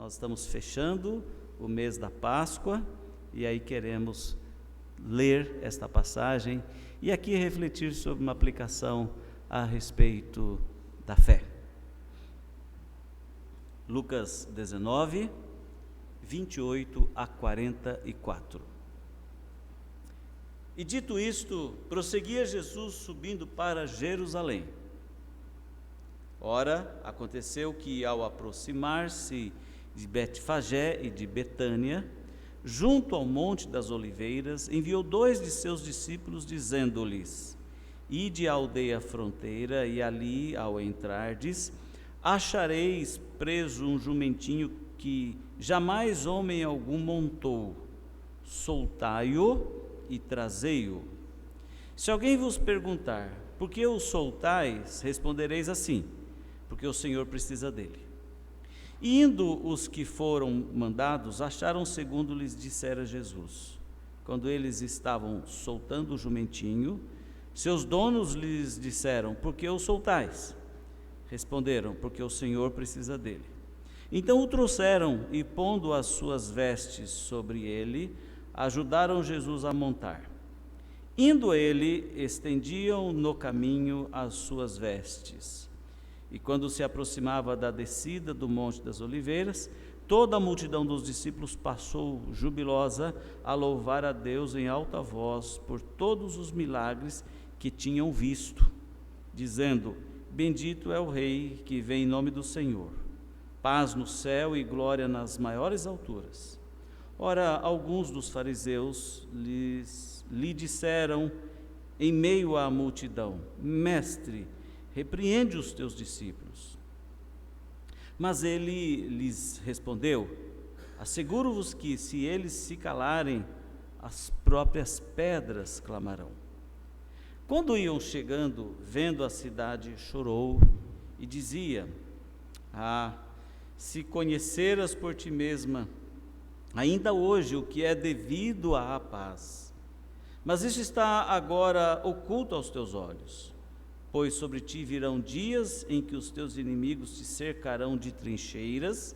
Nós estamos fechando o mês da Páscoa e aí queremos ler esta passagem e aqui refletir sobre uma aplicação a respeito da fé. Lucas 19, 28 a 44. E dito isto, prosseguia Jesus subindo para Jerusalém. Ora, aconteceu que ao aproximar-se de Betfagé e de Betânia, junto ao Monte das Oliveiras, enviou 2 de seus discípulos, dizendo-lhes: Ide à aldeia fronteira, e ali, ao entrardes, achareis preso um jumentinho que jamais homem algum montou. Soltai-o e trazei-o. Se alguém vos perguntar: por que o soltais? Respondereis assim: porque o Senhor precisa dele. E indo os que foram mandados, acharam segundo lhes dissera Jesus. Quando eles estavam soltando o jumentinho, seus donos lhes disseram: por que o soltais? Responderam: porque o Senhor precisa dele. Então o trouxeram e, pondo as suas vestes sobre ele, ajudaram Jesus a montar. Indo ele, estendiam no caminho as suas vestes. E quando se aproximava da descida do Monte das Oliveiras, toda a multidão dos discípulos passou jubilosa a louvar a Deus em alta voz por todos os milagres que tinham visto, dizendo: bendito é o Rei que vem em nome do Senhor, paz no céu e glória nas maiores alturas. Ora, alguns dos fariseus lhe disseram em meio à multidão: Mestre, repreende os teus discípulos. Mas ele lhes respondeu: asseguro-vos que, se eles se calarem, as próprias pedras clamarão. Quando iam chegando, vendo a cidade, chorou e dizia: se conheceras por ti mesma, ainda hoje, o que é devido à paz. Mas isso está agora oculto aos teus olhos. Pois sobre ti virão dias em que os teus inimigos te cercarão de trincheiras,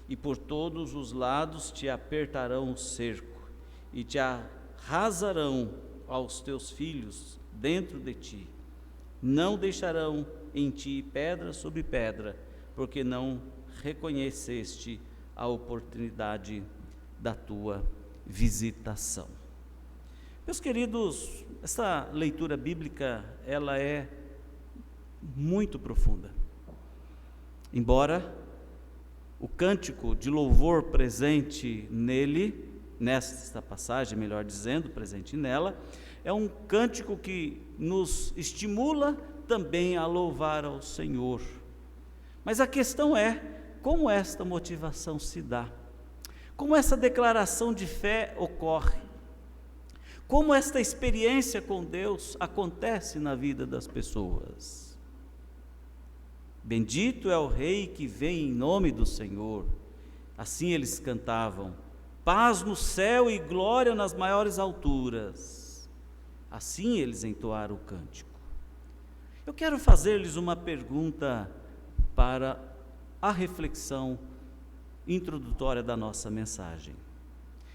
e por todos os lados te apertarão o cerco, e te arrasarão aos teus filhos dentro de ti. Não deixarão em ti pedra sobre pedra, porque não reconheceste a oportunidade da tua visitação. Meus queridos, essa leitura bíblica, ela é muito profunda. Embora o cântico de louvor presente nele, nesta passagem, melhor dizendo, presente nela, é um cântico que nos estimula também a louvar ao Senhor. Mas a questão é como esta motivação se dá, como essa declaração de fé ocorre, como esta experiência com Deus acontece na vida das pessoas. Bendito é o Rei que vem em nome do Senhor. Assim eles cantavam: paz no céu e glória nas maiores alturas. Assim eles entoaram o cântico. Eu quero fazer-lhes uma pergunta para a reflexão introdutória da nossa mensagem.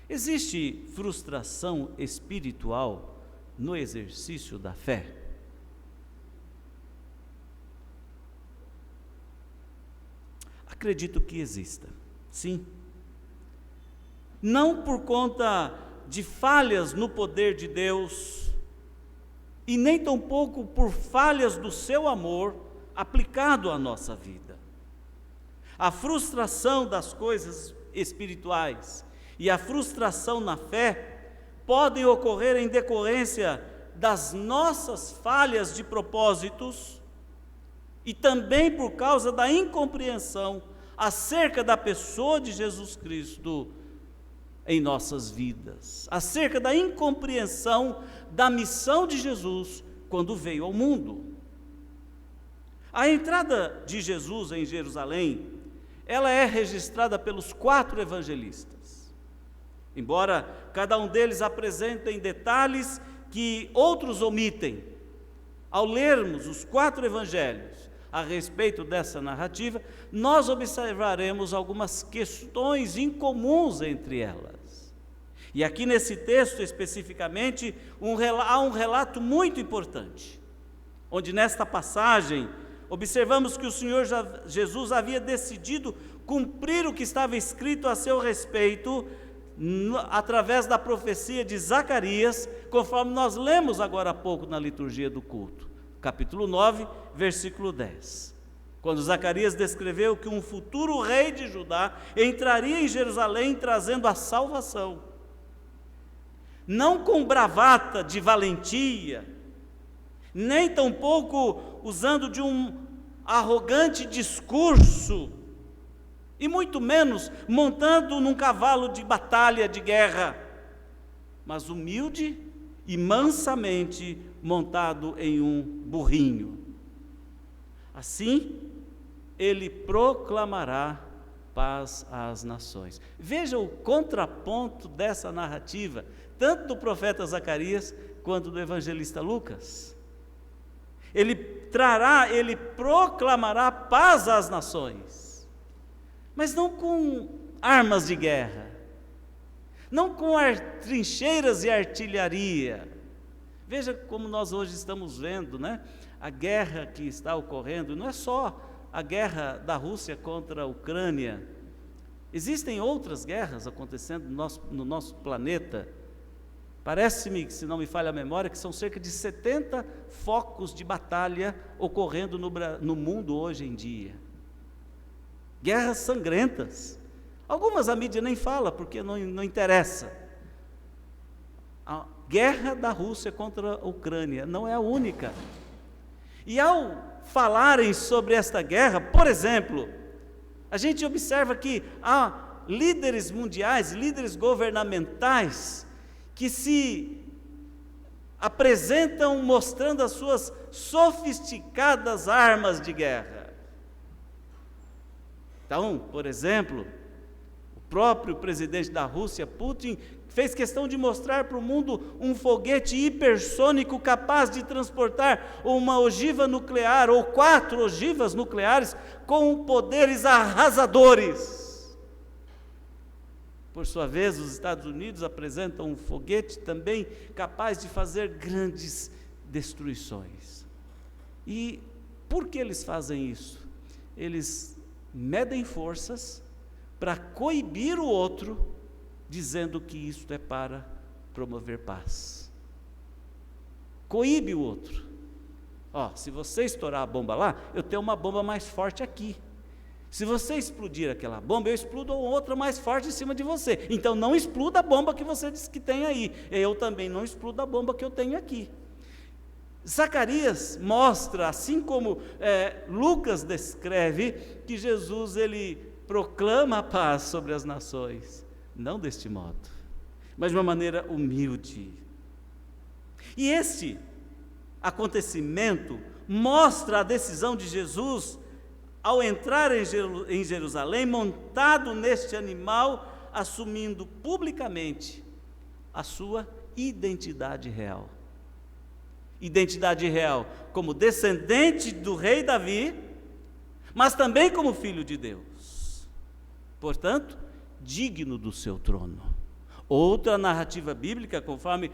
Existe frustração espiritual no exercício da fé? Acredito que exista, sim. Não por conta de falhas no poder de Deus, e nem tampouco por falhas do seu amor aplicado à nossa vida. A frustração das coisas espirituais e a frustração na fé podem ocorrer em decorrência das nossas falhas de propósitos e também por causa da incompreensão acerca da pessoa de Jesus Cristo em nossas vidas, acerca da incompreensão da missão de Jesus quando veio ao mundo. A entrada de Jesus em Jerusalém, ela é registrada pelos 4 evangelistas. Embora cada um deles apresentem detalhes que outros omitem, ao lermos os 4 evangelhos, a respeito dessa narrativa, nós observaremos algumas questões incomuns entre elas. E aqui nesse texto especificamente, há um relato muito importante, onde nesta passagem observamos que o Senhor Jesus havia decidido cumprir o que estava escrito a seu respeito através da profecia de Zacarias, conforme nós lemos agora há pouco na liturgia do culto. Capítulo 9, versículo 10. Quando Zacarias descreveu que um futuro rei de Judá entraria em Jerusalém trazendo a salvação. Não com bravata de valentia, nem tampouco usando de um arrogante discurso, e muito menos montando num cavalo de batalha, de guerra, mas humilde e mansamente montado em um burrinho. Assim, ele proclamará paz às nações. Veja o contraponto dessa narrativa, tanto do profeta Zacarias quanto do evangelista Lucas. Ele proclamará paz às nações, mas não com armas de guerra, não com trincheiras e artilharia. Veja como nós hoje estamos vendo, né? A guerra que está ocorrendo, não é só a guerra da Rússia contra a Ucrânia, existem outras guerras acontecendo no nosso planeta. Parece-me, se não me falha a memória, que são cerca de 70 focos de batalha ocorrendo no mundo hoje em dia. Guerras sangrentas. Algumas a mídia nem fala, porque não interessa. A guerra da Rússia contra a Ucrânia não é a única. E ao falarem sobre esta guerra, por exemplo, a gente observa que há líderes mundiais, líderes governamentais, que se apresentam mostrando as suas sofisticadas armas de guerra. Então, por exemplo, o próprio presidente da Rússia, Putin, fez questão de mostrar para o mundo um foguete hipersônico capaz de transportar uma ogiva nuclear, ou 4 ogivas nucleares, com poderes arrasadores. Por sua vez, os Estados Unidos apresentam um foguete também capaz de fazer grandes destruições. E por que eles fazem isso? Eles medem forças para coibir o outro, dizendo que isto é para promover paz. Coíbe o outro. Se você estourar a bomba lá, eu tenho uma bomba mais forte aqui. Se você explodir aquela bomba, eu explodo outra mais forte em cima de você. Então não exploda a bomba que você disse que tem aí. Eu também não explodo a bomba que eu tenho aqui. Zacarias mostra, assim como Lucas descreve, que Jesus ele proclama a paz sobre as nações. Não deste modo, mas de uma maneira humilde. E este acontecimento mostra a decisão de Jesus ao entrar em Jerusalém, montado neste animal, assumindo publicamente a sua identidade real. Identidade real como descendente do rei Davi, mas também como filho de Deus. Portanto, digno do seu trono. Outra narrativa bíblica, conforme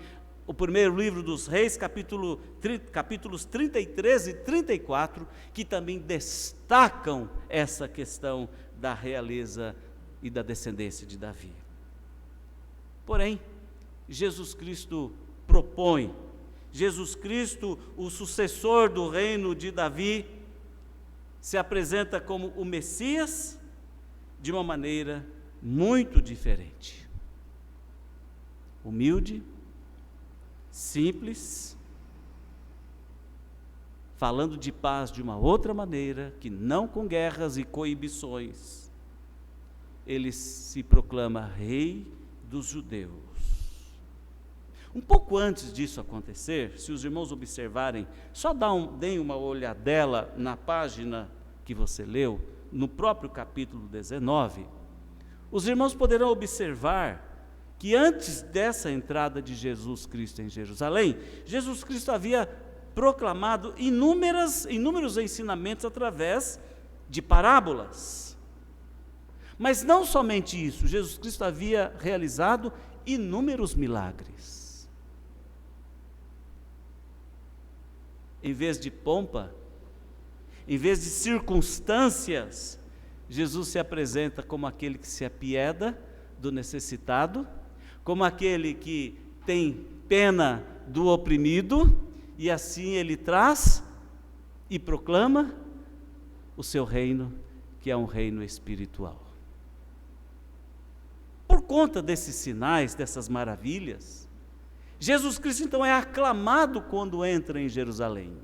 o primeiro livro dos Reis, capítulos 33 e 34, que também destacam essa questão da realeza e da descendência de Davi. Porém, Jesus Cristo propõe, Jesus Cristo, o sucessor do reino de Davi, se apresenta como o Messias de uma maneira muito diferente. Humilde, simples, falando de paz de uma outra maneira, que não com guerras e coibições. Ele se proclama Rei dos Judeus. Um pouco antes disso acontecer, se os irmãos observarem, só deem uma olhadela na página que você leu, no próprio capítulo 19, os irmãos poderão observar que antes dessa entrada de Jesus Cristo em Jerusalém, Jesus Cristo havia proclamado inúmeros ensinamentos através de parábolas. Mas não somente isso, Jesus Cristo havia realizado inúmeros milagres. Em vez de pompa, em vez de circunstâncias, Jesus se apresenta como aquele que se apieda do necessitado, como aquele que tem pena do oprimido, e assim ele traz e proclama o seu reino, que é um reino espiritual. Por conta desses sinais, dessas maravilhas, Jesus Cristo então é aclamado quando entra em Jerusalém.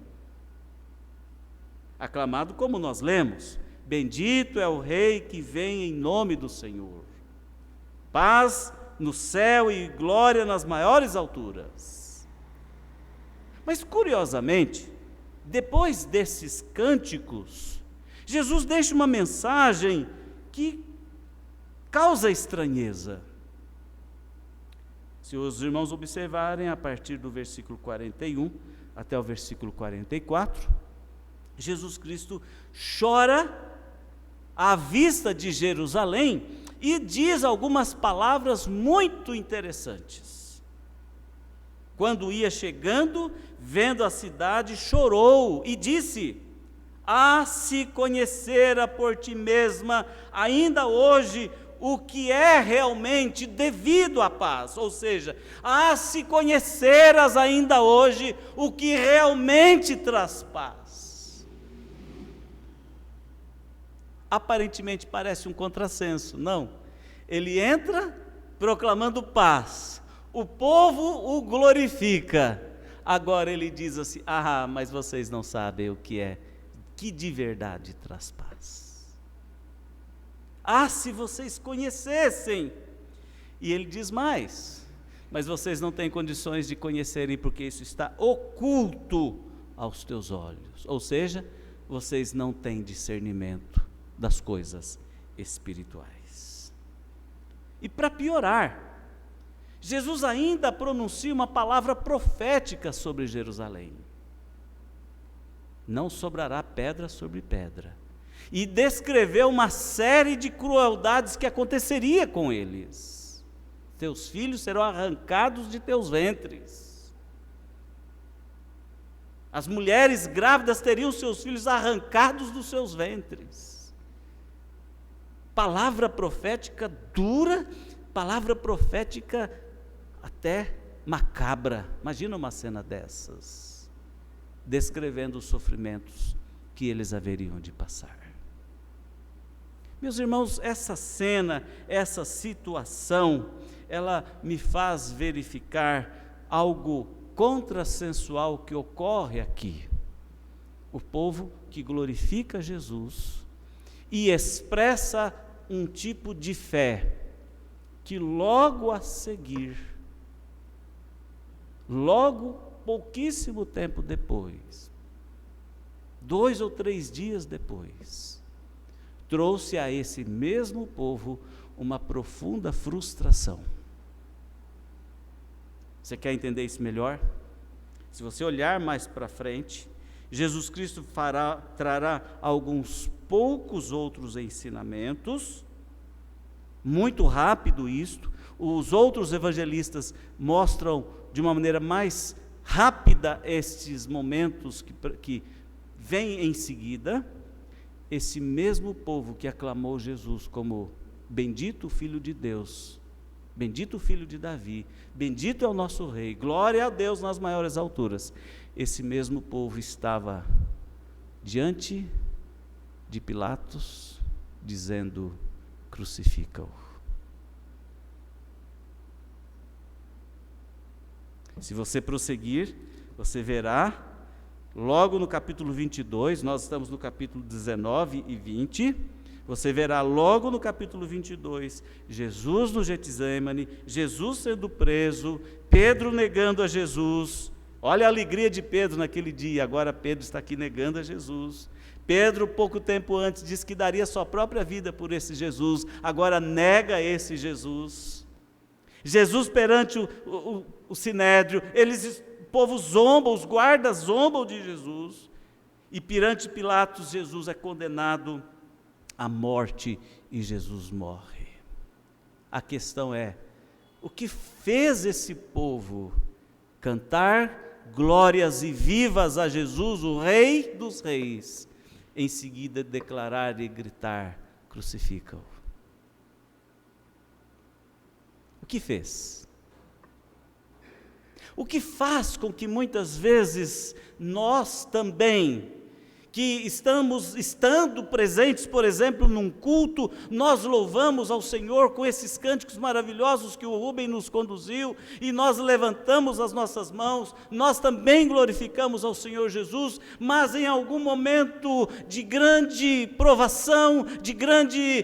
Aclamado como nós lemos: bendito é o Rei que vem em nome do Senhor. Paz no céu e glória nas maiores alturas. Mas curiosamente, depois desses cânticos, Jesus deixa uma mensagem que causa estranheza. Se os irmãos observarem, a partir do versículo 41 até o versículo 44, Jesus Cristo chora à vista de Jerusalém e diz algumas palavras muito interessantes. Quando ia chegando, vendo a cidade, chorou e disse: ah, se conhecera por ti mesma, ainda hoje, o que é realmente devido à paz. Ou seja, ah, se conheceras ainda hoje o que realmente traz paz. Aparentemente parece um contrassenso, não. Ele entra proclamando paz, o povo o glorifica. Agora ele diz assim: ah, mas vocês não sabem o que de verdade traz paz. Ah, se vocês conhecessem. E ele diz mais: mas vocês não têm condições de conhecerem, porque isso está oculto aos teus olhos. Ou seja, vocês não têm discernimento das coisas espirituais. E para piorar, Jesus ainda pronuncia uma palavra profética sobre Jerusalém: não sobrará pedra sobre pedra. E descreveu uma série de crueldades que aconteceria com eles. Teus filhos serão arrancados de teus ventres. As mulheres grávidas teriam seus filhos arrancados dos seus ventres. Palavra profética dura, palavra profética até macabra. Imagina uma cena dessas, descrevendo os sofrimentos que eles haveriam de passar. Meus irmãos, essa cena, essa situação, ela me faz verificar algo contrassensual que ocorre aqui. O povo que glorifica Jesus e expressa um tipo de fé que logo a seguir, logo pouquíssimo tempo depois, 2 ou 3 dias depois, trouxe a esse mesmo povo uma profunda frustração. Você quer entender isso melhor? Se você olhar mais para frente, Jesus Cristo trará alguns poucos outros ensinamentos, muito rápido isto. Os outros evangelistas mostram de uma maneira mais rápida estes momentos que vêm em seguida. Esse mesmo povo que aclamou Jesus como bendito Filho de Deus, bendito Filho de Davi, bendito é o nosso Rei, glória a Deus nas maiores alturas, esse mesmo povo estava diante de Pilatos, dizendo: crucifica-o. Se você prosseguir, você verá, logo no capítulo 22, nós estamos no capítulo 19 e 20, você verá logo no capítulo 22, Jesus no Getsêmani, Jesus sendo preso, Pedro negando a Jesus. Olha a alegria de Pedro naquele dia, agora Pedro está aqui negando a Jesus. Pedro, pouco tempo antes, disse que daria sua própria vida por esse Jesus, agora nega esse Jesus. Jesus perante o Sinédrio, eles povo zomba, os guardas zombam de Jesus, e perante Pilatos, Jesus é condenado à morte e Jesus morre. A questão é, o que fez esse povo cantar glórias e vivas a Jesus, o Rei dos Reis, em seguida declarar e gritar: crucifica-o? O que fez? O que faz com que muitas vezes nós também, que estando presentes, por exemplo, num culto, nós louvamos ao Senhor com esses cânticos maravilhosos que o Rubem nos conduziu, e nós levantamos as nossas mãos, nós também glorificamos ao Senhor Jesus, mas em algum momento de grande provação, de grande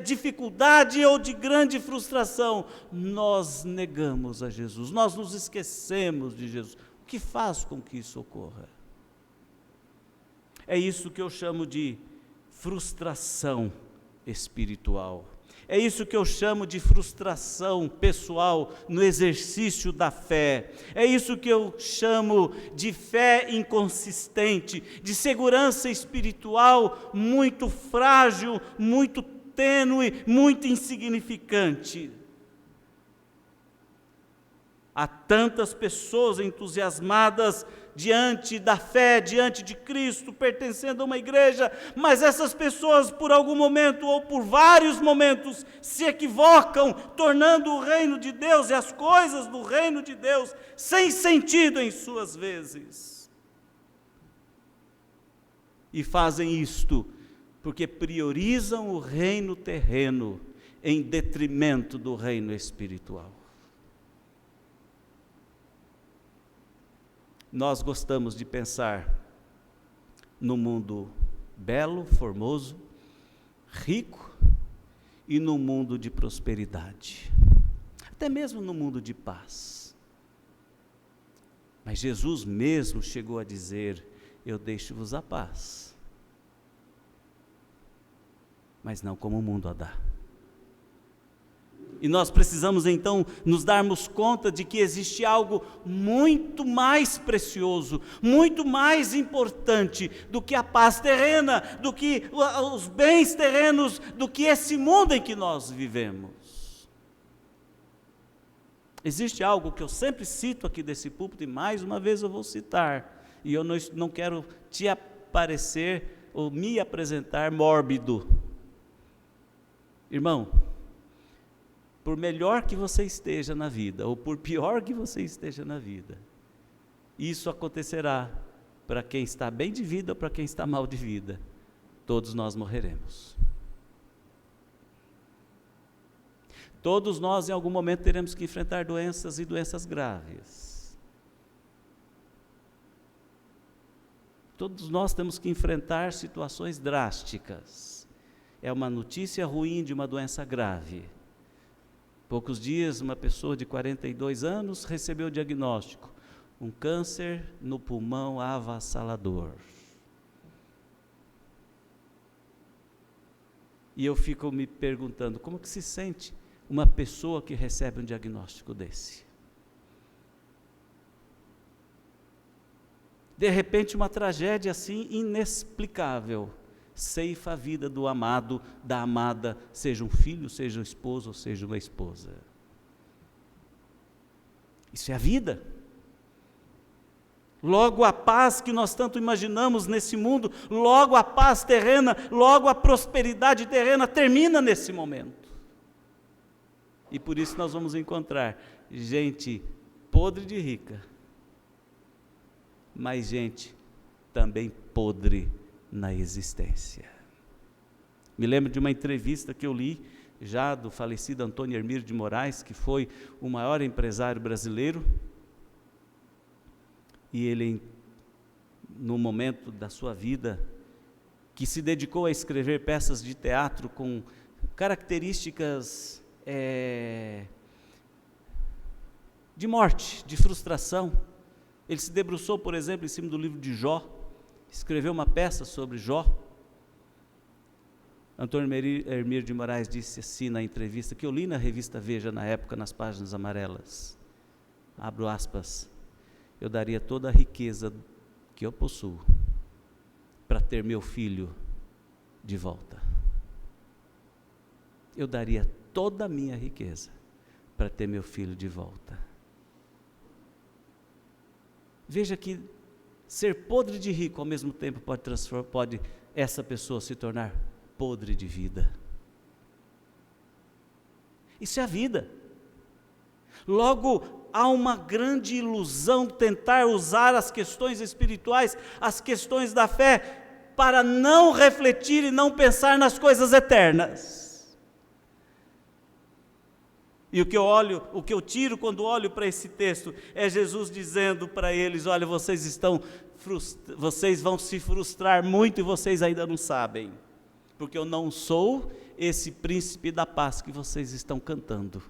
dificuldade ou de grande frustração, nós negamos a Jesus, nós nos esquecemos de Jesus. O que faz com que isso ocorra? É isso que eu chamo de frustração espiritual. É isso que eu chamo de frustração pessoal no exercício da fé. É isso que eu chamo de fé inconsistente, de segurança espiritual muito frágil, muito tênue, muito insignificante. Há tantas pessoas entusiasmadas diante da fé, diante de Cristo, pertencendo a uma igreja, mas essas pessoas por algum momento ou por vários momentos se equivocam, tornando o reino de Deus e as coisas do reino de Deus sem sentido em suas vezes. E fazem isto porque priorizam o reino terreno em detrimento do reino espiritual. Nós gostamos de pensar no mundo belo, formoso, rico e no mundo de prosperidade, até mesmo no mundo de paz. Mas Jesus mesmo chegou a dizer: eu deixo-vos a paz, mas não como o mundo a dá. E nós precisamos então nos darmos conta de que existe algo muito mais precioso, muito mais importante do que a paz terrena, do que os bens terrenos, do que esse mundo em que nós vivemos. Existe algo que eu sempre cito aqui desse púlpito, e mais uma vez eu vou citar, e eu não quero te aparecer ou me apresentar mórbido. Irmão, por melhor que você esteja na vida, ou por pior que você esteja na vida, isso acontecerá para quem está bem de vida ou para quem está mal de vida. Todos nós morreremos. Todos nós em algum momento teremos que enfrentar doenças e doenças graves. Todos nós temos que enfrentar situações drásticas. É uma notícia ruim de uma doença grave. Poucos dias, uma pessoa de 42 anos recebeu o diagnóstico: um câncer no pulmão avassalador. E eu fico me perguntando, como que se sente uma pessoa que recebe um diagnóstico desse? De repente, uma tragédia assim inexplicável ceifa a vida do amado, da amada, seja um filho, seja um esposo, ou seja uma esposa. Isso é a vida. Logo a paz que nós tanto imaginamos nesse mundo, logo a paz terrena, logo a prosperidade terrena termina nesse momento. E por isso nós vamos encontrar gente podre de rica, mas gente também podre na existência. Me lembro de uma entrevista que eu li, já do falecido Antônio Hermílio de Moraes, que foi o maior empresário brasileiro, e ele, no momento da sua vida, que se dedicou a escrever peças de teatro com características de morte, de frustração. Ele se debruçou, por exemplo, em cima do livro de Jó, escreveu uma peça sobre Jó. Antônio Hermílio de Moraes disse assim na entrevista, que eu li na revista Veja na época, nas páginas amarelas, abro aspas: eu daria toda a riqueza que eu possuo para ter meu filho de volta. Eu daria toda a minha riqueza para ter meu filho de volta. Veja que ser podre de rico ao mesmo tempo pode essa pessoa se tornar podre de vida. Isso é a vida. Logo, há uma grande ilusão tentar usar as questões espirituais, as questões da fé, para não refletir e não pensar nas coisas eternas. E o que eu tiro quando olho para esse texto, é Jesus dizendo para eles: olha, vocês vão se frustrar muito e vocês ainda não sabem, porque eu não sou esse príncipe da paz que vocês estão cantando.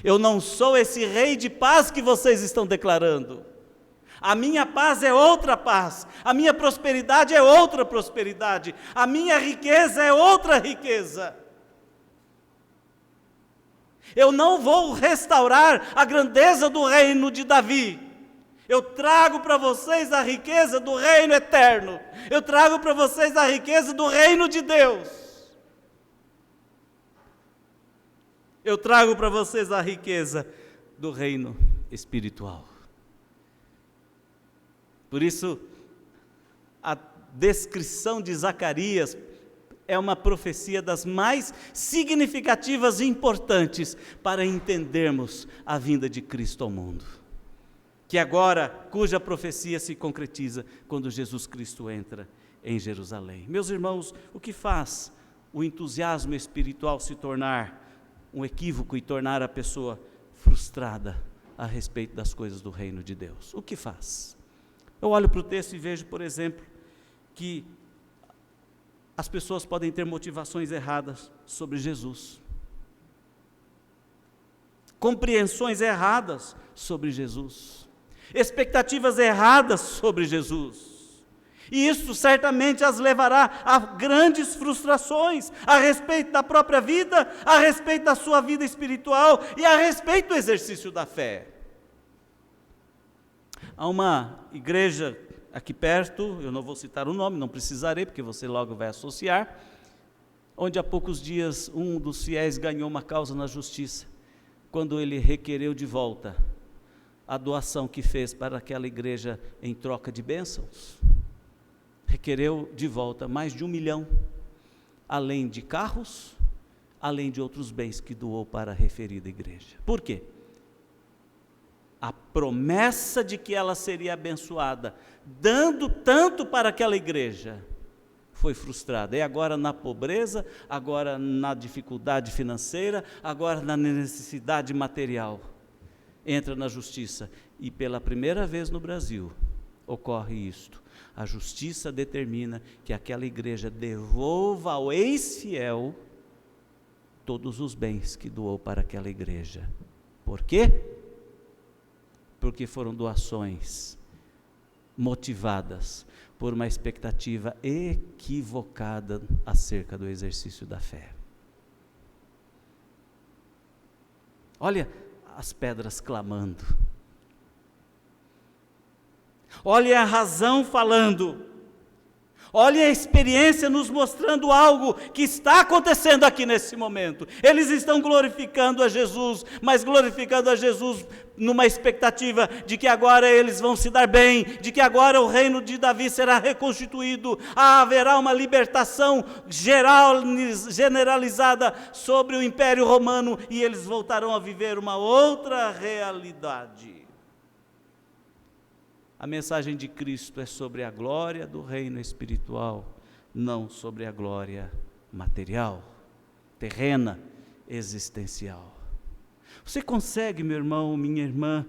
Eu não sou esse rei de paz que vocês estão declarando. A minha paz é outra paz, a minha prosperidade é outra prosperidade, a minha riqueza é outra riqueza. Eu não vou restaurar a grandeza do reino de Davi. Eu trago para vocês a riqueza do reino eterno. Eu trago para vocês a riqueza do reino de Deus. Eu trago para vocês a riqueza do reino espiritual. Por isso, a descrição de Zacarias é uma profecia das mais significativas e importantes para entendermos a vinda de Cristo ao mundo. Cuja profecia se concretiza quando Jesus Cristo entra em Jerusalém. Meus irmãos, o que faz o entusiasmo espiritual se tornar um equívoco e tornar a pessoa frustrada a respeito das coisas do reino de Deus? O que faz? Eu olho para o texto e vejo, por exemplo, que as pessoas podem ter motivações erradas sobre Jesus, compreensões erradas sobre Jesus, expectativas erradas sobre Jesus, e isso certamente as levará a grandes frustrações a respeito da própria vida, a respeito da sua vida espiritual e a respeito do exercício da fé. Há uma igreja aqui perto, eu não vou citar o nome, não precisarei, porque você logo vai associar, onde há poucos dias um dos fiéis ganhou uma causa na justiça, quando ele requereu de volta a doação que fez para aquela igreja em troca de bênçãos. Requereu de volta mais de 1 milhão, além de carros, além de outros bens que doou para a referida igreja. Por quê? A promessa de que ela seria abençoada, dando tanto para aquela igreja, foi frustrada. E agora na pobreza, agora na dificuldade financeira, agora na necessidade material, entra na justiça. E pela primeira vez no Brasil, ocorre isto. A justiça determina que aquela igreja devolva ao ex-fiel todos os bens que doou para aquela igreja. Por quê? Porque foram doações motivadas por uma expectativa equivocada acerca do exercício da fé. Olha as pedras clamando. Olha a razão falando. Olha a experiência nos mostrando algo que está acontecendo aqui nesse momento. Eles estão glorificando a Jesus, mas glorificando a Jesus numa expectativa de que agora eles vão se dar bem, de que agora o reino de Davi será reconstituído, haverá uma libertação generalizada sobre o Império Romano e eles voltarão a viver uma outra realidade. A mensagem de Cristo é sobre a glória do reino espiritual, não sobre a glória material, terrena, existencial. Você consegue, meu irmão, minha irmã,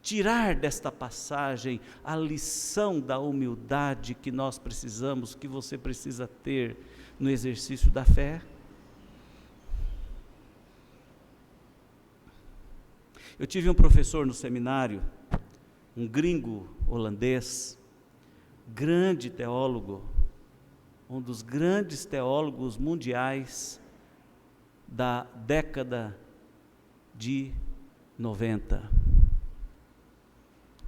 tirar desta passagem a lição da humildade que nós precisamos, que você precisa ter no exercício da fé? Eu tive um professor no seminário, um gringo holandês, grande teólogo, um dos grandes teólogos mundiais da década de 90.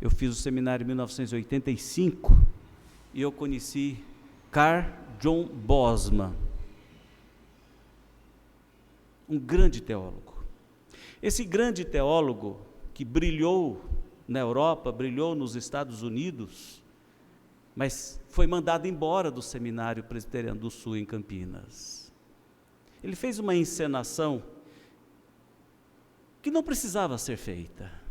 Eu fiz o seminário em 1985 e eu conheci Carl John Bosman, um grande teólogo. Esse grande teólogo que brilhou na Europa, brilhou nos Estados Unidos, mas foi mandado embora do Seminário Presbiteriano do Sul em Campinas. Ele fez uma encenação que não precisava ser feita.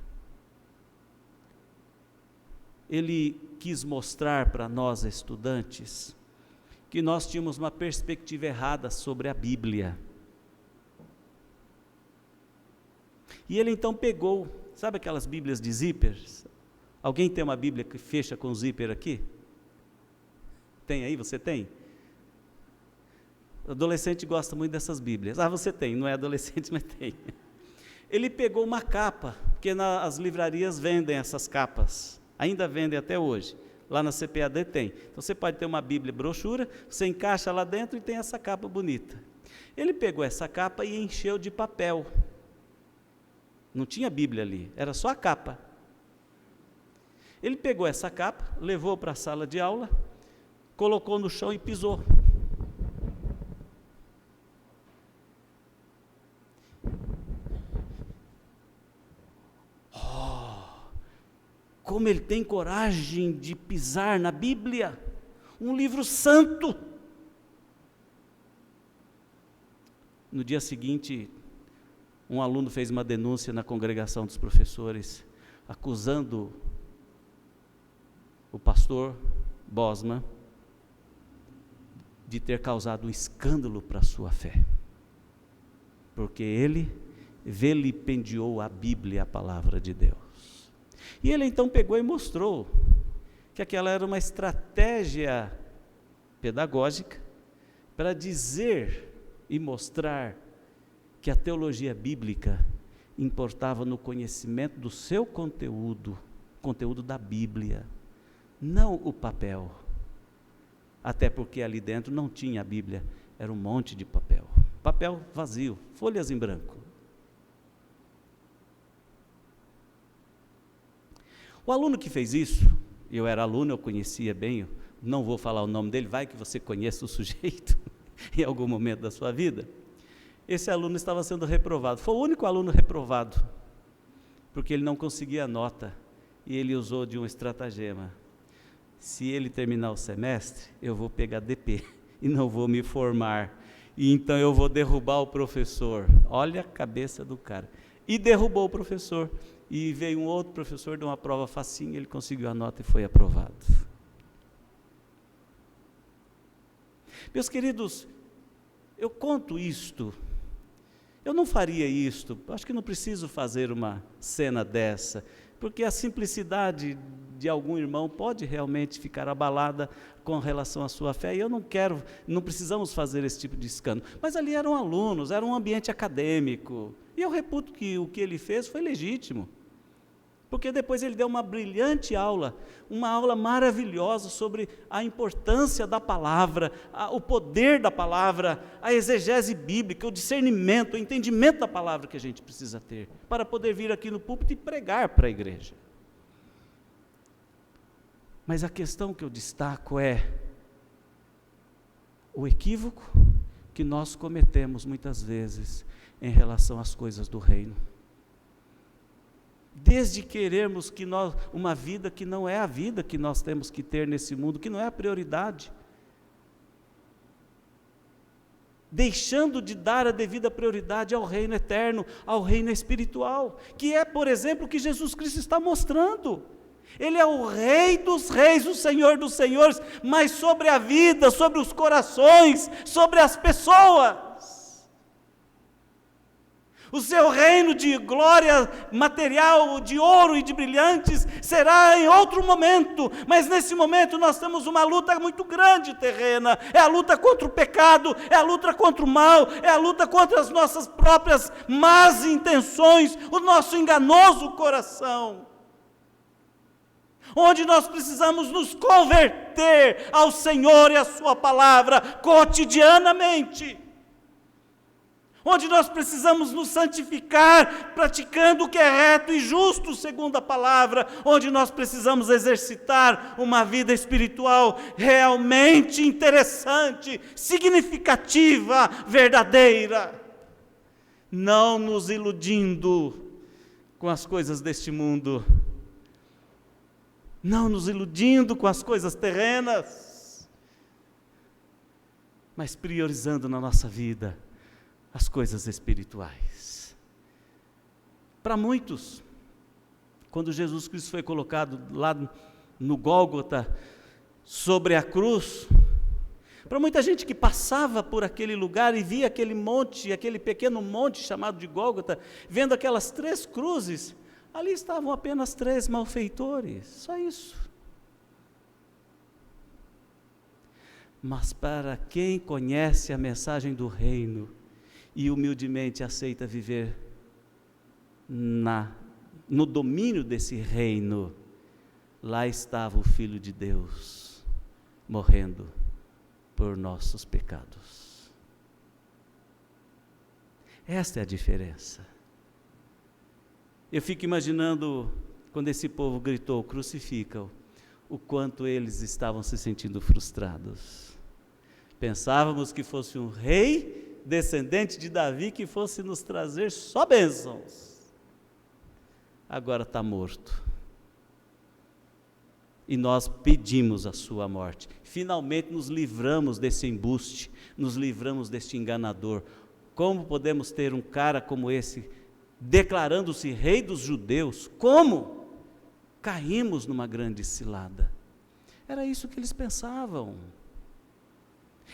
Ele quis mostrar para nós estudantes que nós tínhamos uma perspectiva errada sobre a Bíblia. E ele então pegou, sabe aquelas Bíblias de zippers? Alguém tem uma Bíblia que fecha com zíper aqui? Tem aí? Você tem? Adolescente gosta muito dessas Bíblias. Ah, você tem, não é adolescente, mas tem. Ele pegou uma capa, porque as livrarias vendem essas capas, ainda vendem até hoje. Lá na CPAD tem. Então você pode ter uma Bíblia brochura, você encaixa lá dentro e tem essa capa bonita. Ele pegou essa capa e encheu de papel. Não tinha Bíblia ali, era só a capa. Ele pegou essa capa, levou para a sala de aula, colocou no chão e pisou. Como ele tem coragem de pisar na Bíblia, um livro santo. No dia seguinte, um aluno fez uma denúncia na congregação dos professores, acusando o pastor Bosman de ter causado um escândalo para a sua fé, porque ele vilipendiou a Bíblia, a palavra de Deus. E ele então pegou e mostrou que aquela era uma estratégia pedagógica para dizer e mostrar que a teologia bíblica importava no conhecimento do seu conteúdo, conteúdo da Bíblia, não o papel. Até porque ali dentro não tinha a Bíblia, era um monte de papel, papel vazio, folhas em branco. O aluno que fez isso, eu era aluno, eu conhecia bem, não vou falar o nome dele, vai que você conheça o sujeito em algum momento da sua vida. Esse aluno estava sendo reprovado, foi o único aluno reprovado, porque ele não conseguia nota, e ele usou de um estratagema. Se ele terminar o semestre, eu vou pegar DP, e não vou me formar, e então eu vou derrubar o professor. Olha a cabeça do cara. E derrubou o professor, e veio um outro professor, deu uma prova facinha, ele conseguiu a nota e foi aprovado. Meus queridos, eu conto isto, eu não faria isto, acho que não preciso fazer uma cena dessa, porque a simplicidade de algum irmão pode realmente ficar abalada com relação à sua fé, e eu não precisamos fazer esse tipo de escândalo. Mas ali eram alunos, era um ambiente acadêmico, e eu reputo que o que ele fez foi legítimo, porque depois ele deu uma brilhante aula, uma aula maravilhosa sobre a importância da palavra, o poder da palavra, a exegese bíblica, o discernimento, o entendimento da palavra que a gente precisa ter, para poder vir aqui no púlpito e pregar para a igreja. Mas a questão que eu destaco é o equívoco que nós cometemos muitas vezes em relação às coisas do reino. Desde querermos que uma vida que não é a vida que nós temos que ter nesse mundo, que não é a prioridade. Deixando de dar a devida prioridade ao reino eterno, ao reino espiritual, que é, por exemplo, o que Jesus Cristo está mostrando. Ele é o Rei dos reis, o Senhor dos senhores, mas sobre a vida, sobre os corações, sobre as pessoas. O seu reino de glória material, de ouro e de brilhantes, será em outro momento, mas nesse momento nós temos uma luta muito grande terrena, é a luta contra o pecado, é a luta contra o mal, é a luta contra as nossas próprias más intenções, o nosso enganoso coração, onde nós precisamos nos converter ao Senhor e à sua palavra cotidianamente, onde nós precisamos nos santificar, praticando o que é reto e justo, segundo a palavra, onde nós precisamos exercitar uma vida espiritual realmente interessante, significativa, verdadeira, não nos iludindo com as coisas deste mundo, não nos iludindo com as coisas terrenas, mas priorizando na nossa vida as coisas espirituais. Para muitos, quando Jesus Cristo foi colocado lá no Gólgota, sobre a cruz, para muita gente que passava por aquele lugar e via aquele monte, aquele pequeno monte chamado de Gólgota, vendo aquelas 3 cruzes, ali estavam apenas 3 malfeitores, só isso. Mas para quem conhece a mensagem do reino e humildemente aceita viver no domínio desse reino, lá estava o Filho de Deus, morrendo por nossos pecados. Esta é a diferença. Eu fico imaginando, quando esse povo gritou, crucifica-o, o quanto eles estavam se sentindo frustrados. Pensávamos que fosse um rei, descendente de Davi, que fosse nos trazer só bênçãos. Agora está morto. E nós pedimos a sua morte. Finalmente nos livramos desse embuste, nos livramos deste enganador. Como podemos ter um cara como esse, declarando-se rei dos judeus? Como? Caímos numa grande cilada. Era isso que eles pensavam.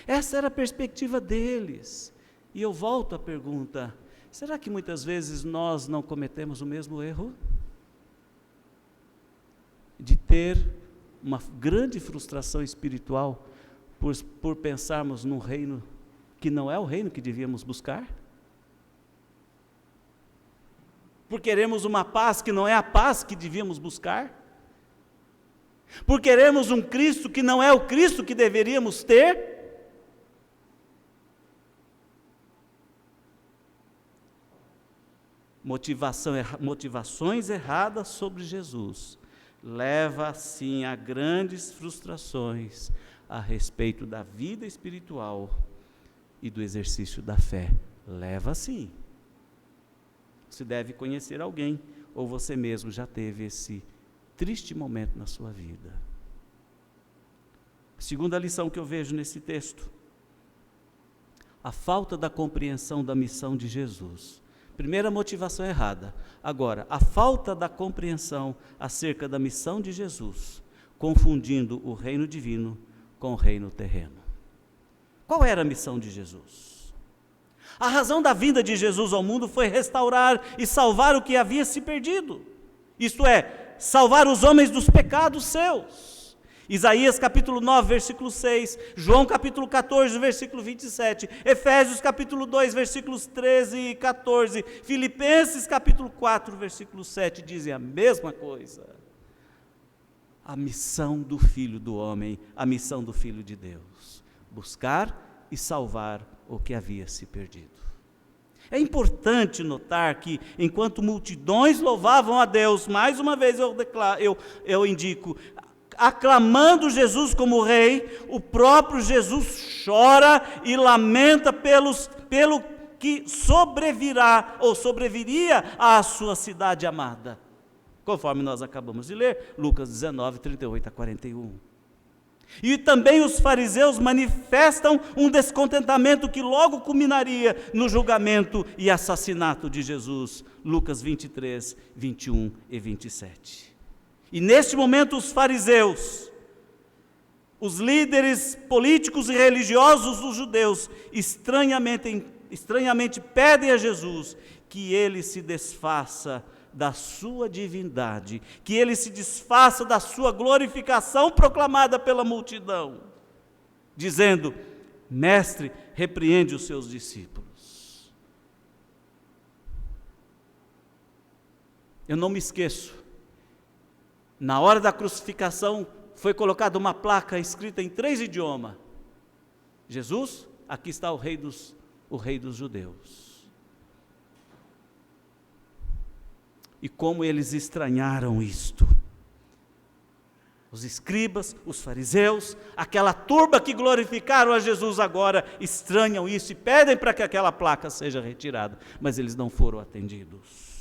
Essa era a perspectiva deles. E eu volto à pergunta: será que muitas vezes nós não cometemos o mesmo erro? De ter uma grande frustração espiritual por pensarmos num reino que não é o reino que devíamos buscar? Por queremos uma paz que não é a paz que devíamos buscar? Por queremos um Cristo que não é o Cristo que deveríamos ter? Motivações erradas sobre Jesus leva sim a grandes frustrações a respeito da vida espiritual e do exercício da fé. Leva sim. Você deve conhecer alguém, ou você mesmo já teve esse triste momento na sua vida. A segunda lição que eu vejo nesse texto: a falta da compreensão da missão de Jesus. Primeira motivação errada. Agora, a falta da compreensão acerca da missão de Jesus, confundindo o reino divino com o reino terreno. Qual era a missão de Jesus? A razão da vinda de Jesus ao mundo foi restaurar e salvar o que havia se perdido. Isto é, salvar os homens dos pecados seus. Isaías capítulo 9, versículo 6, João capítulo 14, versículo 27, Efésios capítulo 2, versículos 13 e 14, Filipenses capítulo 4, versículo 7, dizem a mesma coisa. A missão do Filho do homem, a missão do Filho de Deus, buscar e salvar o que havia se perdido. É importante notar que, enquanto multidões louvavam a Deus, mais uma vez eu indico, aclamando Jesus como rei, o próprio Jesus chora e lamenta pelo que sobrevirá ou sobreviria à sua cidade amada, conforme nós acabamos de ler, Lucas 19, 38 a 41. E também os fariseus manifestam um descontentamento que logo culminaria no julgamento e assassinato de Jesus, Lucas 23, 21 e 27. E neste momento os fariseus, os líderes políticos e religiosos dos judeus, estranhamente pedem a Jesus que ele se desfaça da sua divindade, que ele se desfaça da sua glorificação proclamada pela multidão, dizendo: Mestre, repreende os seus discípulos. Eu não me esqueço, na hora da crucificação foi colocada uma placa escrita em 3 idiomas: Jesus, aqui está o rei dos judeus. E como eles estranharam isto. Os escribas, os fariseus, aquela turba que glorificaram a Jesus agora, estranham isso e pedem para que aquela placa seja retirada, mas eles não foram atendidos.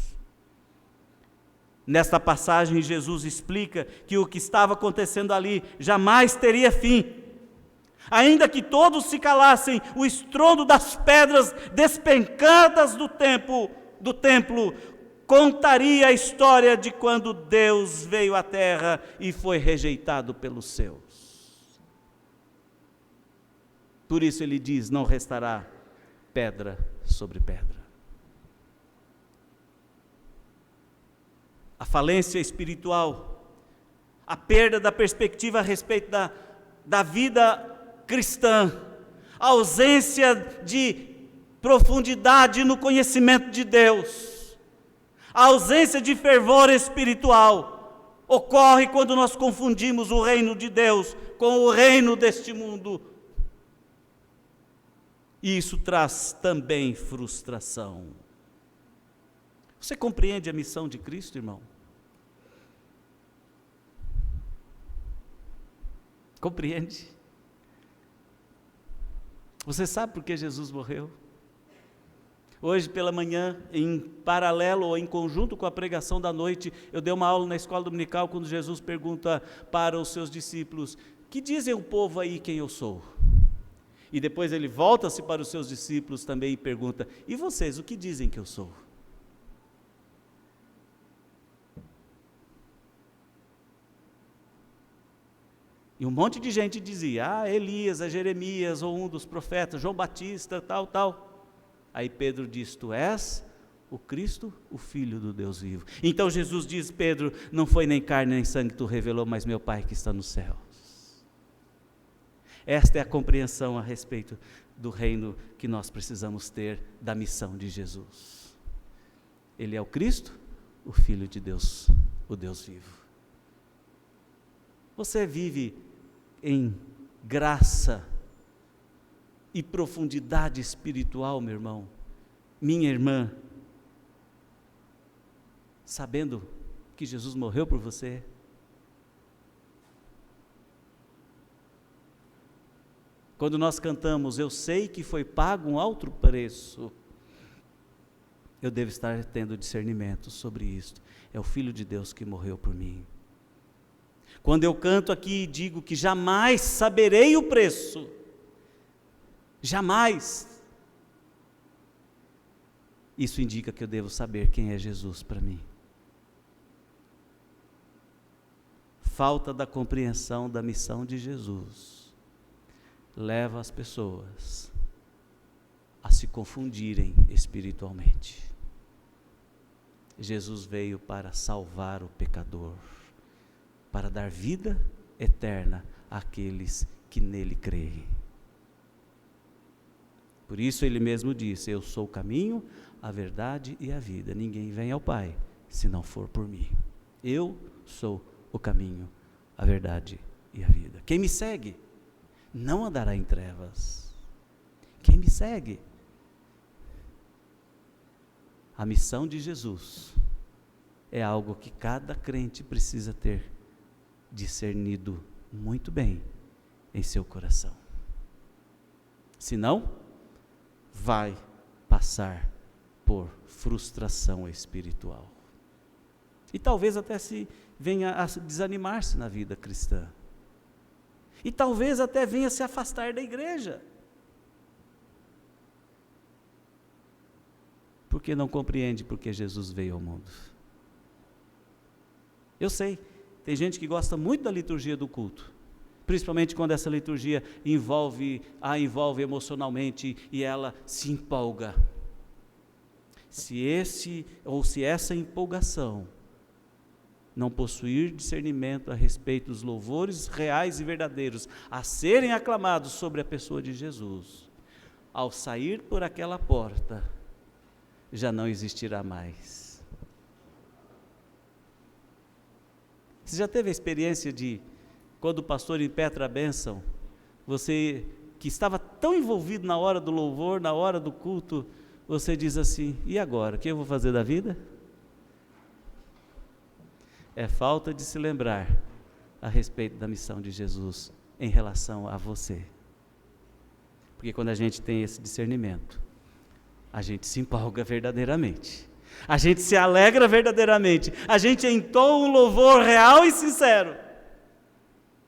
Nesta passagem, Jesus explica que o que estava acontecendo ali jamais teria fim. Ainda que todos se calassem, o estrondo das pedras despencadas do templo contaria a história de quando Deus veio à terra e foi rejeitado pelos seus. Por isso ele diz: não restará pedra sobre pedra. A falência espiritual, a perda da perspectiva a respeito da vida cristã, a ausência de profundidade no conhecimento de Deus, a ausência de fervor espiritual, ocorre quando nós confundimos o reino de Deus com o reino deste mundo. E isso traz também frustração. Você compreende a missão de Cristo, irmão? Compreende? Você sabe por que Jesus morreu? Hoje pela manhã, em paralelo ou em conjunto com a pregação da noite, eu dei uma aula na escola dominical quando Jesus pergunta para os seus discípulos: que dizem o povo aí quem eu sou? E depois ele volta-se para os seus discípulos também e pergunta: e vocês, o que dizem que eu sou? E um monte de gente dizia: Elias, Jeremias, ou um dos profetas, João Batista, tal. Aí Pedro diz: tu és o Cristo, o Filho do Deus vivo. Então Jesus diz: Pedro, não foi nem carne nem sangue que tu revelou, mas meu Pai que está nos céus. Esta é a compreensão a respeito do reino que nós precisamos ter da missão de Jesus. Ele é o Cristo, o Filho de Deus, o Deus vivo. Você vive em graça e profundidade espiritual, meu irmão, minha irmã, sabendo que Jesus morreu por você? Quando nós cantamos: eu sei que foi pago um alto preço, eu devo estar tendo discernimento sobre isto. É o Filho de Deus que morreu por mim. Quando eu canto aqui e digo que jamais saberei o preço, jamais, isso indica que eu devo saber quem é Jesus para mim. Falta da compreensão da missão de Jesus leva as pessoas a se confundirem espiritualmente. Jesus veio para salvar o pecador, para dar vida eterna àqueles que nele creem. Por isso ele mesmo disse: eu sou o caminho, a verdade e a vida. Ninguém vem ao Pai se não for por mim. Eu sou o caminho, a verdade e a vida. Quem me segue não andará em trevas. Quem me segue. A missão de Jesus é algo que cada crente precisa ter discernido muito bem em seu coração. Senão, vai passar por frustração espiritual. E talvez até se venha a desanimar-se na vida cristã. E talvez até venha se afastar da igreja. Porque não compreende porque Jesus veio ao mundo. Eu sei, tem gente que gosta muito da liturgia do culto, principalmente quando essa liturgia a envolve emocionalmente e ela se empolga. Se essa empolgação não possuir discernimento a respeito dos louvores reais e verdadeiros a serem aclamados sobre a pessoa de Jesus, ao sair por aquela porta, já não existirá mais. Você já teve a experiência de, quando o pastor impetra a bênção, você que estava tão envolvido na hora do louvor, na hora do culto, você diz assim: e agora, o que eu vou fazer da vida? é falta de se lembrar a respeito da missão de Jesus em relação a você. Porque quando a gente tem esse discernimento, a gente se empolga verdadeiramente, a gente se alegra verdadeiramente, a gente entoa um louvor real e sincero,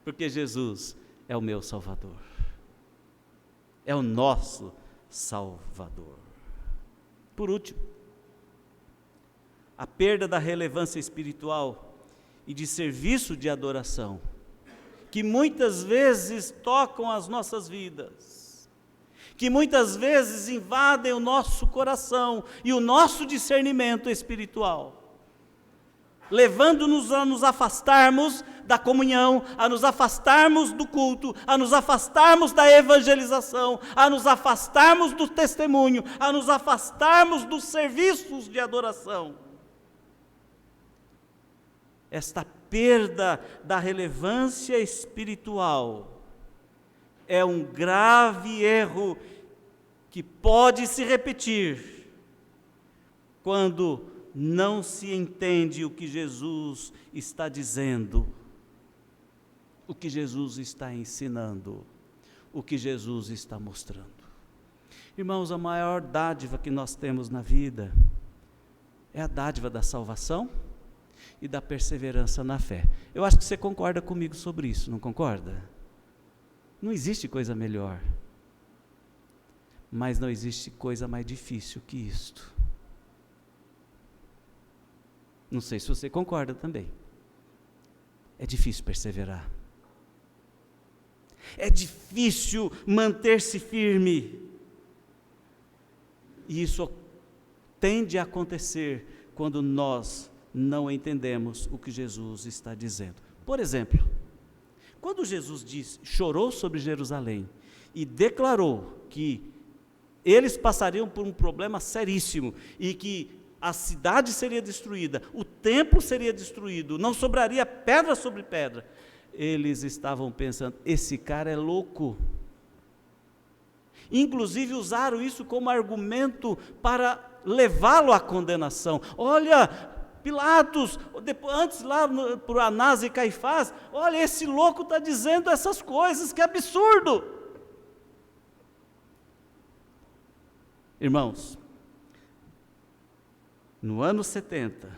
porque Jesus é o meu Salvador, é o nosso Salvador. Por último, a perda da relevância espiritual e de serviço de adoração, que muitas vezes tocam as nossas vidas, que muitas vezes invadem o nosso coração e o nosso discernimento espiritual, levando-nos a nos afastarmos da comunhão, a nos afastarmos do culto, a nos afastarmos da evangelização, a nos afastarmos do testemunho, a nos afastarmos dos serviços de adoração. Esta perda da relevância espiritual é um grave erro que pode se repetir quando não se entende o que Jesus está dizendo, o que Jesus está ensinando, o que Jesus está mostrando. Irmãos, a maior dádiva que nós temos na vida é a dádiva da salvação e da perseverança na fé. Eu acho que você concorda comigo sobre isso, não concorda? Não existe coisa melhor, mas não existe coisa mais difícil que isto. Não sei se você concorda também. É difícil perseverar. É difícil manter-se firme. E isso tende a acontecer quando nós não entendemos o que Jesus está dizendo. Por exemplo, quando Jesus chorou sobre Jerusalém e declarou que eles passariam por um problema seríssimo e que a cidade seria destruída, o templo seria destruído, não sobraria pedra sobre pedra, eles estavam pensando, esse cara é louco. Inclusive usaram isso como argumento para levá-lo à condenação. Olha, Pilatos, antes lá por Anás e Caifás, olha, esse louco está dizendo essas coisas, que absurdo. Irmãos, no ano 70,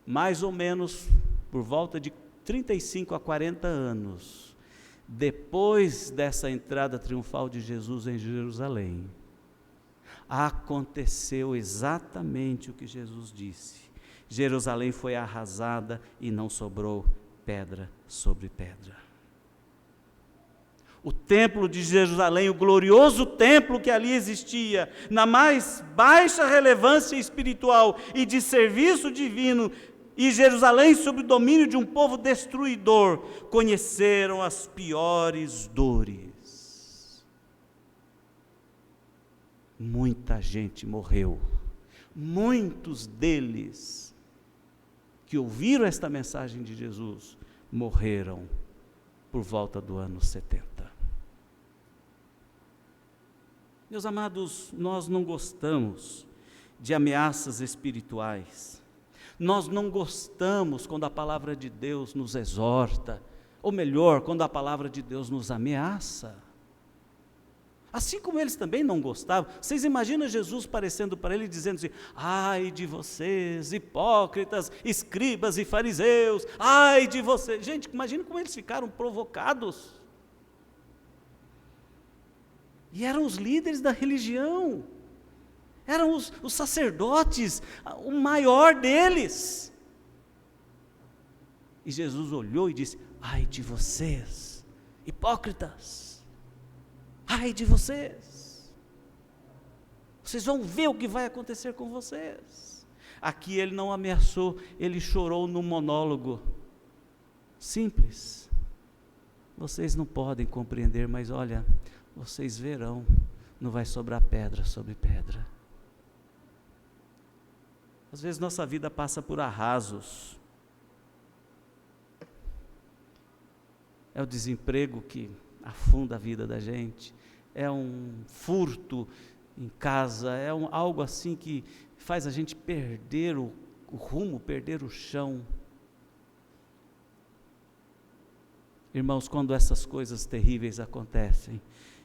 mais ou menos por volta de 35 a 40 anos, depois dessa entrada triunfal de Jesus em Jerusalém, aconteceu exatamente o que Jesus disse. Jerusalém foi arrasada e não sobrou pedra sobre pedra. O templo de Jerusalém, o glorioso templo que ali existia, na mais baixa relevância espiritual e de serviço divino, e Jerusalém sob o domínio de um povo destruidor, conheceram as piores dores. Muita gente morreu, muitos deles que ouviram esta mensagem de Jesus, morreram por volta do ano 70. Meus amados, nós não gostamos de ameaças espirituais, nós não gostamos quando a palavra de Deus nos exorta, ou melhor, quando a palavra de Deus nos ameaça. Assim como eles também não gostavam. Vocês imaginam Jesus aparecendo para ele dizendo assim, ai de vocês, hipócritas, escribas e fariseus, ai de vocês. Gente, imagina como eles ficaram provocados. E eram os líderes da religião, eram os sacerdotes, o maior deles. E Jesus olhou e disse, ai de vocês, hipócritas, ai de vocês, vocês vão ver o que vai acontecer com vocês. Aqui ele não ameaçou, ele chorou num monólogo simples. Vocês não podem compreender, mas olha, vocês verão, não vai sobrar pedra sobre pedra. Às vezes nossa vida passa por arrasos. É o desemprego que afunda a vida da gente, é um furto em casa, é algo assim que faz a gente perder o rumo, perder o chão. Irmãos, quando essas coisas terríveis acontecem,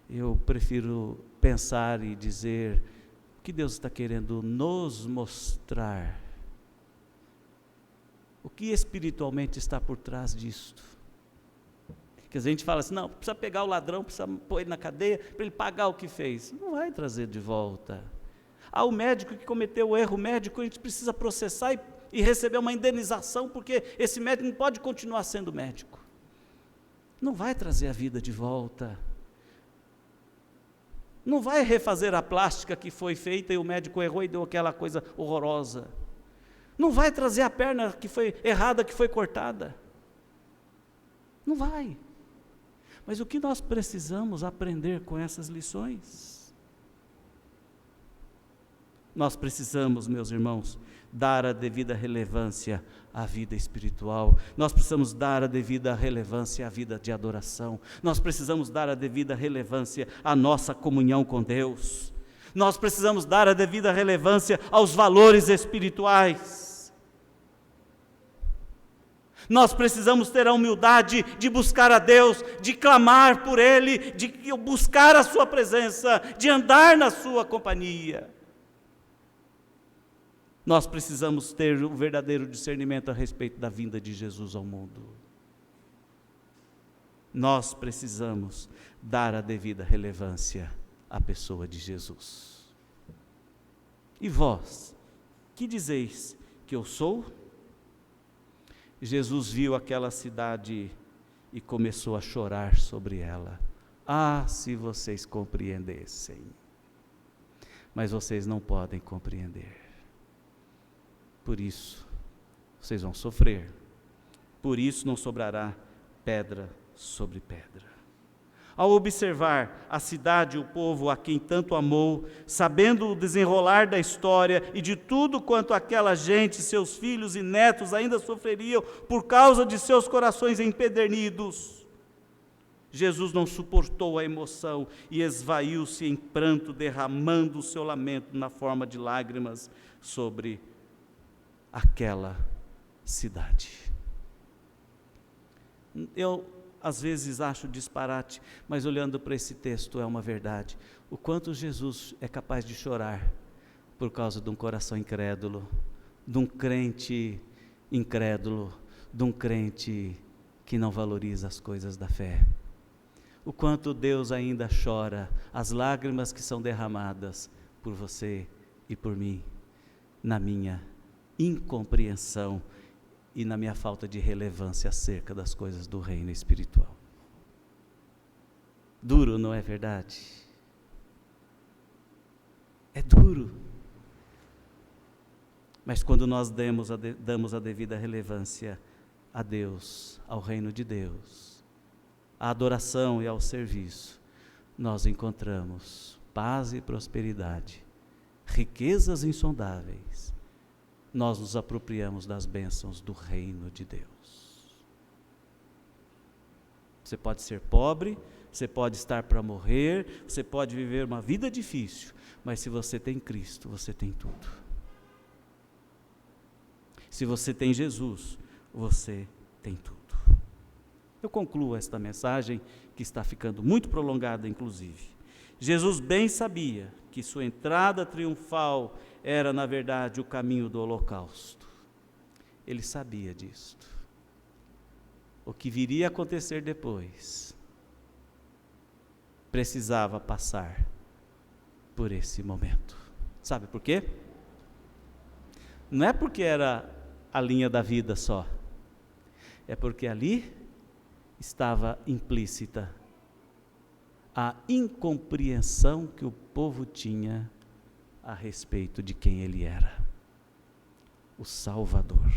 eu prefiro pensar e dizer o que Deus está querendo nos mostrar. O que espiritualmente está por trás disto? Que a gente fala assim, não, precisa pegar o ladrão, precisa pôr ele na cadeia, para ele pagar o que fez. Não vai trazer de volta. O médico que cometeu o erro médico, a gente precisa processar e receber uma indenização, porque esse médico não pode continuar sendo médico. Não vai trazer a vida de volta. Não vai refazer a plástica que foi feita e o médico errou e deu aquela coisa horrorosa. Não vai trazer a perna que foi errada, que foi cortada. Não vai. Mas o que nós precisamos aprender com essas lições? Nós precisamos, meus irmãos, dar a devida relevância à vida espiritual. Nós precisamos dar a devida relevância à vida de adoração. Nós precisamos dar a devida relevância à nossa comunhão com Deus. Nós precisamos dar a devida relevância aos valores espirituais. Nós precisamos ter a humildade de buscar a Deus, de clamar por Ele, de buscar a sua presença, de andar na sua companhia. Nós precisamos ter o verdadeiro discernimento a respeito da vinda de Jesus ao mundo. Nós precisamos dar a devida relevância à pessoa de Jesus. E vós, que dizeis que eu sou? Jesus viu aquela cidade e começou a chorar sobre ela. Se vocês compreendessem. Mas vocês não podem compreender. Por isso, vocês vão sofrer. Por isso não sobrará pedra sobre pedra. Ao observar a cidade e o povo a quem tanto amou, sabendo o desenrolar da história e de tudo quanto aquela gente, seus filhos e netos ainda sofreriam por causa de seus corações empedernidos, Jesus não suportou a emoção e esvaiu-se em pranto, derramando o seu lamento na forma de lágrimas sobre aquela cidade. Eu às vezes acho disparate, mas olhando para esse texto é uma verdade. O quanto Jesus é capaz de chorar por causa de um coração incrédulo, de um crente incrédulo, de um crente que não valoriza as coisas da fé. O quanto Deus ainda chora, as lágrimas que são derramadas por você e por mim, na minha incompreensão e na minha falta de relevância acerca das coisas do reino espiritual. Duro, não é verdade? É duro. Mas quando nós damos a devida relevância a Deus, ao reino de Deus, à adoração e ao serviço, nós encontramos paz e prosperidade, riquezas insondáveis. Nós nos apropriamos das bênçãos do reino de Deus. Você pode ser pobre, você pode estar para morrer, você pode viver uma vida difícil, mas se você tem Cristo, você tem tudo. Se você tem Jesus, você tem tudo. Eu concluo esta mensagem, que está ficando muito prolongada, inclusive. Jesus bem sabia que sua entrada triunfal era, na verdade, o caminho do holocausto. Ele sabia disto. O que viria a acontecer depois precisava passar por esse momento. Sabe por quê? Não é porque era a linha da vida só. É porque ali estava implícita a incompreensão que o povo tinha a respeito de quem ele era, o Salvador.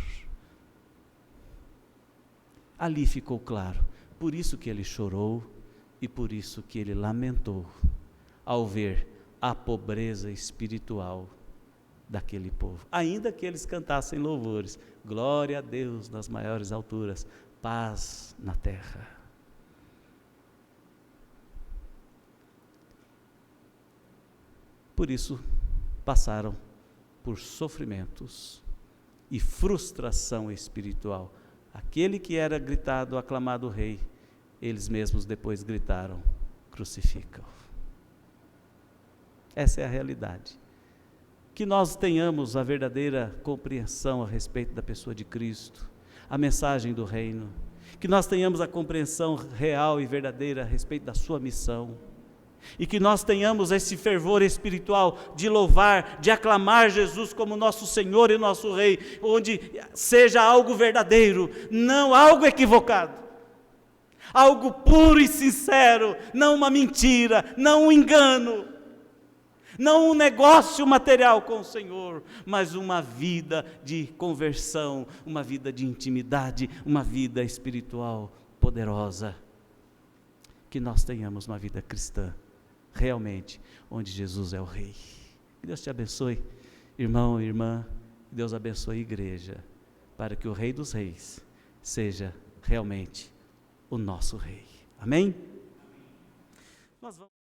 Ali ficou claro, por isso que ele chorou e por isso que ele lamentou, ao ver a pobreza espiritual daquele povo. Ainda que eles cantassem louvores, glória a Deus nas maiores alturas, paz na terra. por isso passaram por sofrimentos e frustração espiritual. Aquele que era gritado, aclamado rei, eles mesmos depois gritaram: crucifica-o. Essa é a realidade. Que nós tenhamos a verdadeira compreensão a respeito da pessoa de Cristo, a mensagem do reino, que nós tenhamos a compreensão real e verdadeira a respeito da sua missão, e que nós tenhamos esse fervor espiritual de louvar, de aclamar Jesus como nosso Senhor e nosso Rei, onde seja algo verdadeiro, não algo equivocado, algo puro e sincero, não uma mentira, não um engano, não um negócio material com o Senhor, mas uma vida de conversão, uma vida de intimidade, uma vida espiritual poderosa. Que nós tenhamos uma vida cristã, realmente, onde Jesus é o Rei. Que Deus te abençoe, irmão e irmã, que Deus abençoe a igreja, para que o Rei dos Reis seja realmente o nosso Rei. Amém? Nós vamos